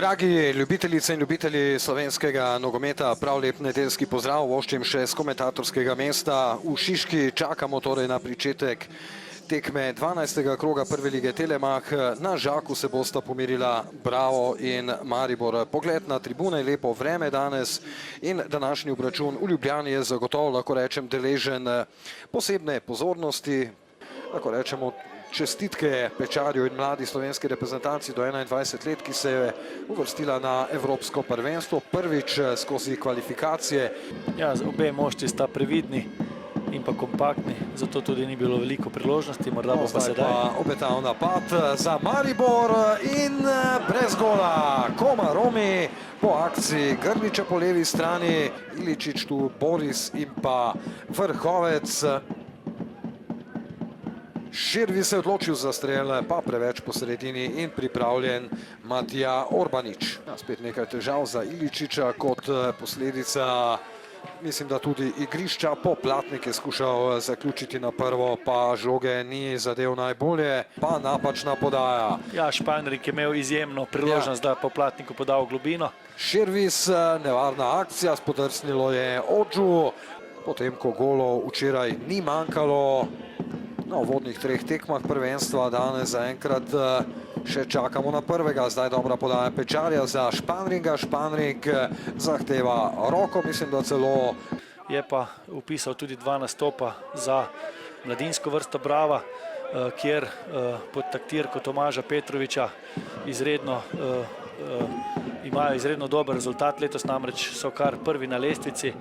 Dragi ljubiteljice in ljubitelji slovenskega nogometa, prav lep nedeljski pozdrav, voščim še z komentatorskega mesta. V Šiški čakamo torej na pričetek tekme 12. kroga prve lige Telemach. Na Žaku se bosta pomirila Bravo in Maribor. Pogled na tribune, lepo vreme danes in današnji obračun v Ljubljani je zagotovo, lahko rečem, deležen posebne pozornosti, lahko rečemo, čestitke Pečarju in mladi slovenski reprezentanci do 21 let, ki se je uvrstila na Evropsko prvenstvo, prvič skozi kvalifikacije. Ja, obe moštvi sta previdni in pa kompaktni, zato tudi ni bilo veliko priložnosti, morda bo pa sedaj. Obetav napad za Maribor in brez gola. Koma Romi po akciji Grliča po levi strani, Iličić tu Boris in pa Vrhovec. Širvi se je odločil za strel, pa preveč po sredini in pripravljen Matija Orbanič. Spet nekaj težav za Iličića kot posledica, mislim, da tudi igrišča. Poplatnik je skušal zaključiti na prvo, pa žoge ni zadev najbolje, pa napačna podaja. Ja, Španrik je imel izjemno priložnost, da Poplatniku podal globino. Širvis, nevarna akcija, spodrsnilo je Odžu, potem ko golov včeraj ni manjkalo. Na uvodnih treh tekmah prvenstva danes zaenkrat še čakamo na prvega. Zdaj dobra podaja Pečarja za Španringa. Španring zahteva roko, mislim, da celo. Je pa upisal tudi dva nastopa za mladinsko vrsto Brava, kjer pod taktirko Tomaža Petroviča imajo izredno dober rezultat. Letos namreč so kar prvi na lestvici.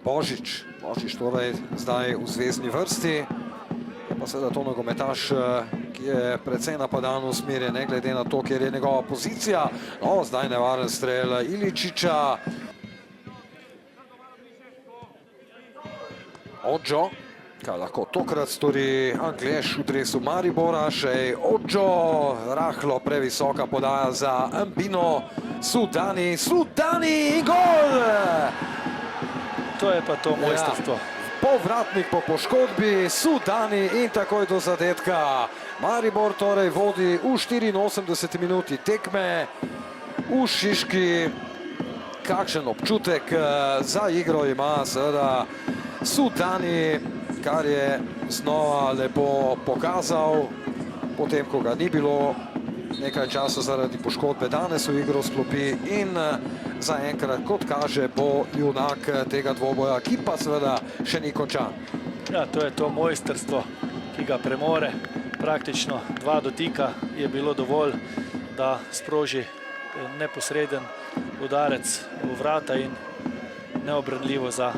Božič torej zdaj v zvezni vrsti, pa seveda to nogometaš, ki je precej napadalno usmerjen, ne glede na to, kjer je njegova pozicija. No, zdaj nevaren strel Iličića. Odžo, kaj lahko tokrat stori Anglež v dresu Maribora, še Odžo, rahlo previsoka podaja za Ambino, Sudani in gol! To je pa to mojstrstvo. Povratnik po poškodbi, Sudani in takoj do zadetka. Maribor torej vodi v 84 minuti tekme v Šiški. Kakšen občutek za igro ima seveda Sudani, kar je znova lepo pokazal, potem ko ga ni bilo nekaj časa zaradi poškodbe, danes v igro sklopi in zaenkrat, kot kaže, bo junak tega dvoboja, ki pa seveda še ni končan. Ja, to je to mojstrstvo, ki ga premore. Praktično dva dotika je bilo dovolj, da sproži neposreden udarec v vrata in neobrnljivo za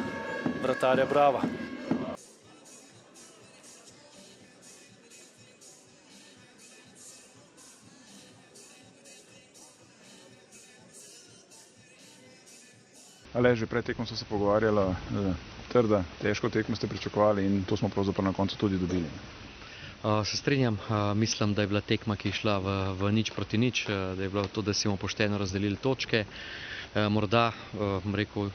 vratarja Brava. Ale, že pred tekmo so se pogovarjala, trda, težko tekmo ste pričakovali in to smo pravzaprav na koncu tudi dobili. Se strinjam, mislim, da je bila tekma, ki je šla v nič proti nič, da je bilo to, da si bomo pošteno razdelili točke. Morda, rekel,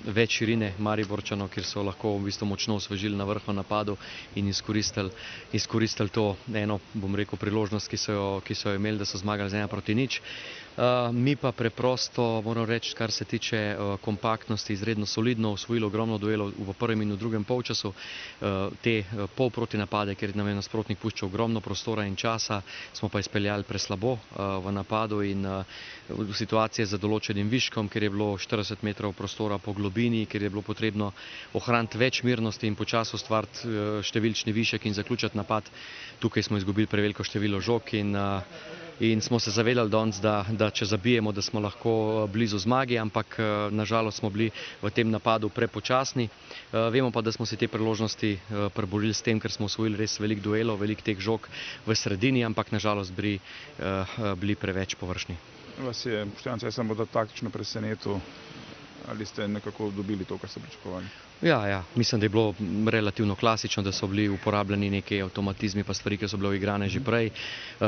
več širine Mariborčanov, kjer so lahko v bistvu močno osvežili na vrhu napadu in izkoristili to eno, bom rekel, priložnost, ki so jo imeli, da so zmagali z 1 proti 0. Mi pa preprosto, moram reči, kar se tiče kompaktnosti, izredno solidno osvojili ogromno duelov v prvem in v drugem polčasu. Te polproti napade, kjer nam je nasprotnik puščal ogromno prostora in časa, smo pa izpeljali preslabo v napadu in v situacije za določenim viškom, ker je bilo 40 metrov prostora po globini, ker je bilo potrebno ohraniti več mirnosti in počasi ustvariti številčni višek in zaključiti napad. Tukaj smo izgubili preveliko število žog in smo se zavedali danes, da če zabijemo, da smo lahko blizu zmagi, ampak nažalost smo bili v tem napadu prepočasni. Vemo pa, da smo si te priložnosti preborili s tem, ker smo osvojili res veliko duelov, veliko teh žog v sredini, ampak nažalost bili preveč površni. Vas je Boštjan Cesar morda taktično presenetil ali ste nekako dobili to, kar ste pričakovali? Ja, mislim, da je bilo relativno klasično, da so bili uporabljeni neki avtomatizmi pa stvari, ki so bile igrane že prej.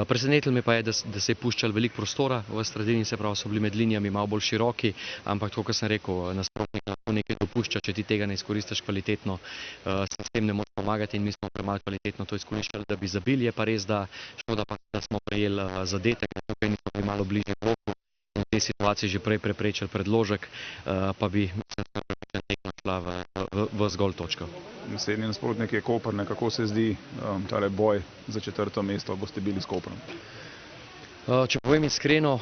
Presenetilo me pa je, da se je puščalo veliko prostora v sredini, se pravi, so bili med linijami malo bolj široki, ampak tako, kot sem rekel, nasprotnik lahko nekaj dopušča, če ti tega ne izkoristiš kvalitetno, se s tem ne moreš pomagati in mi smo premalo kvalitetno to izkoriščali, da bi zabili. Je pa res, da škoda pa, da smo prejeli zadetek, tukaj nismo bili malo bližje v roku in v tej situaciji že prej preprečili predložek, pa bi se tekma šla v zgolj točko. Naslednji nasprotnik je Koper, kako se zdi tale boj za 4. mesto, boste bili s Koprom? Če povem iskreno,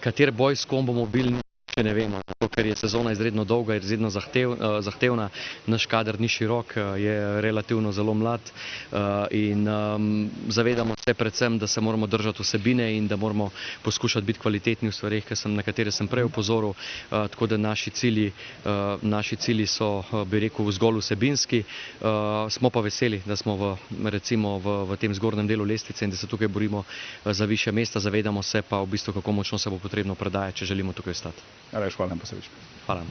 kater boj s kom bomo bili, še ne vemo, zato ker je sezona izredno dolga, je izredno zahtevna, naš kader ni širok, je relativno zelo mlad in zavedamo se predvsem, da se moramo držati vsebine in da moramo poskušati biti kvalitetni v stvareh, na katere sem prej opozoril, tako da naši cilji so, bi rekel, zgolj vsebinski. Smo pa veseli, da smo recimo v tem zgornjem delu lestvice in da se tukaj borimo za višja mesta, zavedamo se pa v bistvu, kako močno se bo potrebno predajati, če želimo tukaj ostati. Hvala in pa srečno. Hvala.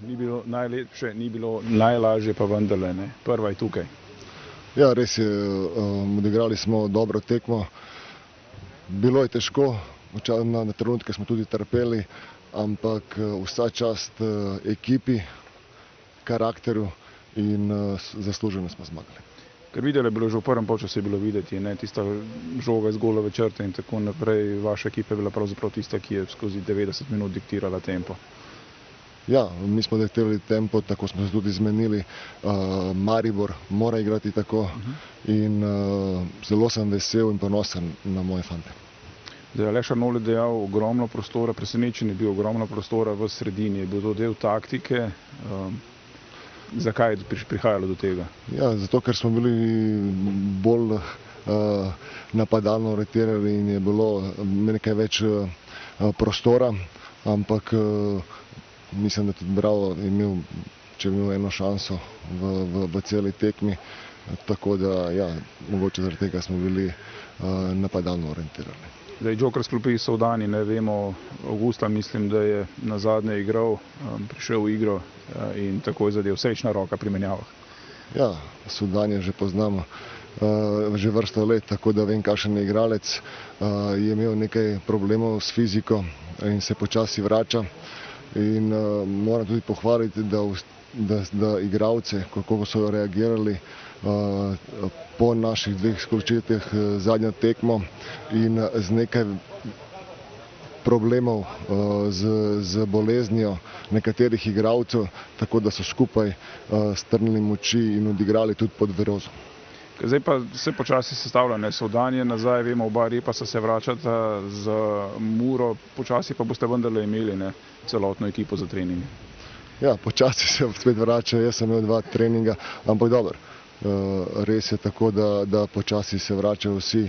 Ni bilo najlepše, ni bilo najlažje, pa vendarle, ne? Prva je tukaj. Ja, res je, odigrali smo dobro tekmo. Bilo je težko, na trenutke smo tudi trpeli, ampak vsa čast ekipi, karakteru in zasluženo smo zmagali. Ker videli je bilo že v prvem polčasu, je bilo videti, ne, tista žoga iz golove črte in tako naprej, vaša ekipa je bila pravzaprav tista, ki je skozi 90 minut diktirala tempo. Ja, mi smo diktirali tempo, tako smo se tudi zmenili. Maribor mora igrati tako in zelo sem vesel in ponosen na moje fante. Zdaj, Aleš Arnold je dejal ogromno prostora, presenečen je bil, ogromno prostora v sredini, je bil to del taktike. Zakaj je prihajalo do tega? Ja, zato ker smo bili bolj napadalno orientirani in je bilo nekaj več prostora, ampak mislim, da tudi Bravo je imel, če je imel eno šanso v celi tekmi, tako da ja, mogoče zaradi tega smo bili napadalno orientirani. Zdaj, Joker sklopi Soldani, ne vemo, avgusta mislim, da je nazadnje igral, prišel v igro in takoj zadev, srečna roka pri menjavah. Ja, Soldanje že poznam že vrsto let, tako da vem, kakšen je igralec. Je imel nekaj problemov s fiziko in se počasi vrača. In moram tudi pohvaliti, da igralce, kako so reagirali po naših dveh izključitvah zadnjo tekmo in z nekaj problemov z boleznijo nekaterih igralcev, tako da so skupaj strnili moči in odigrali tudi pod Verozo. Zdaj pa se počasi sestavlja, ne, Soldanje nazaj, vemo, oba repa se vračata z Muro, počasi pa boste vendarle imeli, ne, celotno ekipo za trening. Ja, počasi se spet vračajo, jaz sem imel 2 treninga, ampak dobro. Res je tako, da počasi se vračajo vsi.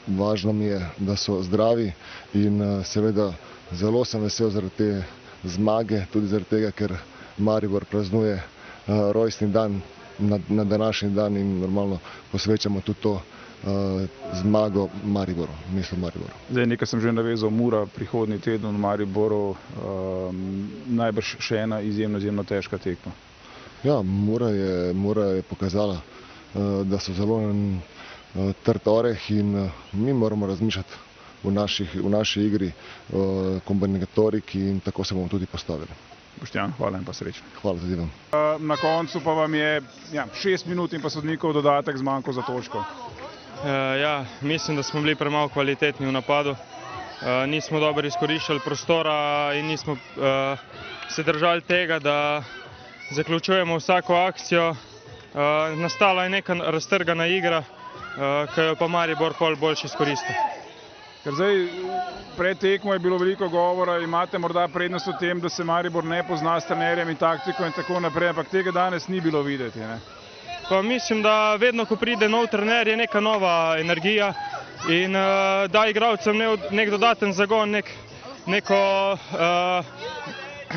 Važno mi je, da so zdravi in seveda zelo sem vesel zaradi te zmage, tudi zaradi tega, ker Maribor praznuje rojstni dan na današnji dan in normalno posvečamo tudi to zmago Mariboru, mislim Mariboru. Zdaj, nekaj sem že navezal, Mura prihodnji teden v Mariboru, najbrž še ena izjemno težka tekma. Ja, Mura je pokazala, da so zelo trd oreh in mi moramo razmišljati v naši igri, kombinatoriki in tako se bomo tudi postavili. Boštjan, hvala in pa srečno. Hvala tudi vam. Na koncu pa vam je 6 minut in pa sodnikov dodatek zmanjkal za točko. Ja, mislim, da smo bili premalo kvalitetni v napadu. Nismo dobro izkoriščali prostora in nismo se držali tega, da zaključujemo vsako akcijo. Nastala je neka raztrgana igra, ki jo pa Maribor boljše izkoristil. Ker zdaj pred tekmo je bilo veliko govora, imate morda prednost v tem, da se Maribor ne pozna s trenerjem in taktiko in tako naprej, ampak tega danes ni bilo videti, ne? Pa mislim, da vedno, ko pride nov trener, je neka nova energija in da igralcem nek dodaten zagon, neko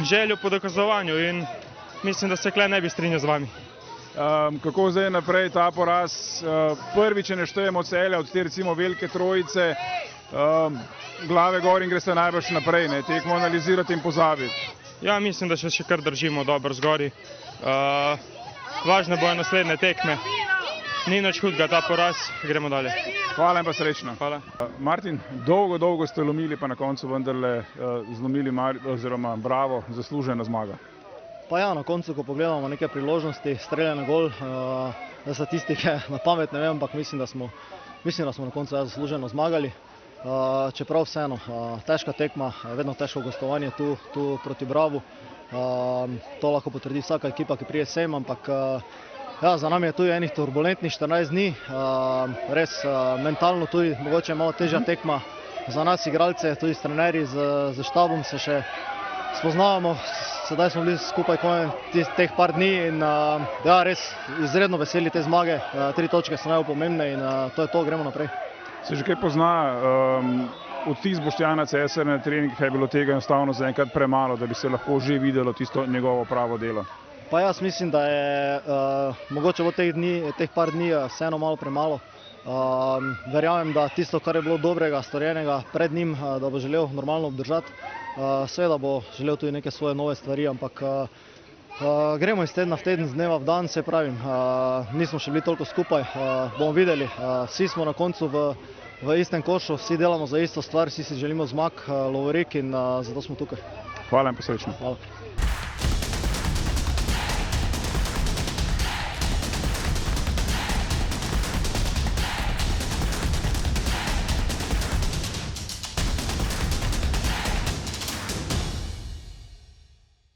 željo po dokazovanju in mislim, da se tukaj ne bi strinjal z vami. Kako zdaj naprej ta poraz? Prvič, če ne štejemo Celja od te recimo velike trojice, glave gor in greste najbrž naprej, ne, tekmo analizirati in pozabiti. Ja, mislim, da še kar držimo dobro zgori. Važne bojo naslednje tekme. Ni nič hudega ta poraz, gremo dalje. Hvala in pa srečno. Hvala. Martin, dolgo ste lomili, pa na koncu vendarle zlomili oziroma bravo, zaslužena zmaga. Pa ja, na koncu, ko pogledamo neke priložnosti, streljane gol, statistike na pamet ne vem, ampak mislim, da smo na koncu zasluženo zmagali. Čeprav vseeno, težka tekma, vedno težko gostovanje tu proti Bravu. To lahko potrdi vsaka ekipa, ki prije sem, ampak ja, za nami je tudi enih turbulentnih 14 dni. Res mentalno tudi mogoče malo težja tekma za nas igralce, tudi s trenerji, z štabom se še spoznavamo. Sedaj smo bili skupaj teh par dni in ja, res izredno veseli te zmage. 3 točke so najbolj pomembne in to je to, gremo naprej. Se že kaj pozna odtis Boštjana Cesarja na treningih, kaj je bilo tega enostavno zaenkrat premalo, da bi se lahko že videlo tisto njegovo pravo delo? Pa jaz mislim, da je mogoče v teh par dni vseeno malo premalo. Verjamem, da tisto, kar je bilo dobrega, storjenega pred njim, da bo želel normalno obdržati. Seveda bo želel tudi neke svoje nove stvari, ampak gremo iz tedna v teden, z dneva v dan, se pravim. Nismo še bili toliko skupaj, bomo videli. Vsi smo na koncu v istem košu, vsi delamo za isto stvar, vsi si želimo zmag, lovorik in zato smo tukaj. Hvala in pa srečno. Hvala.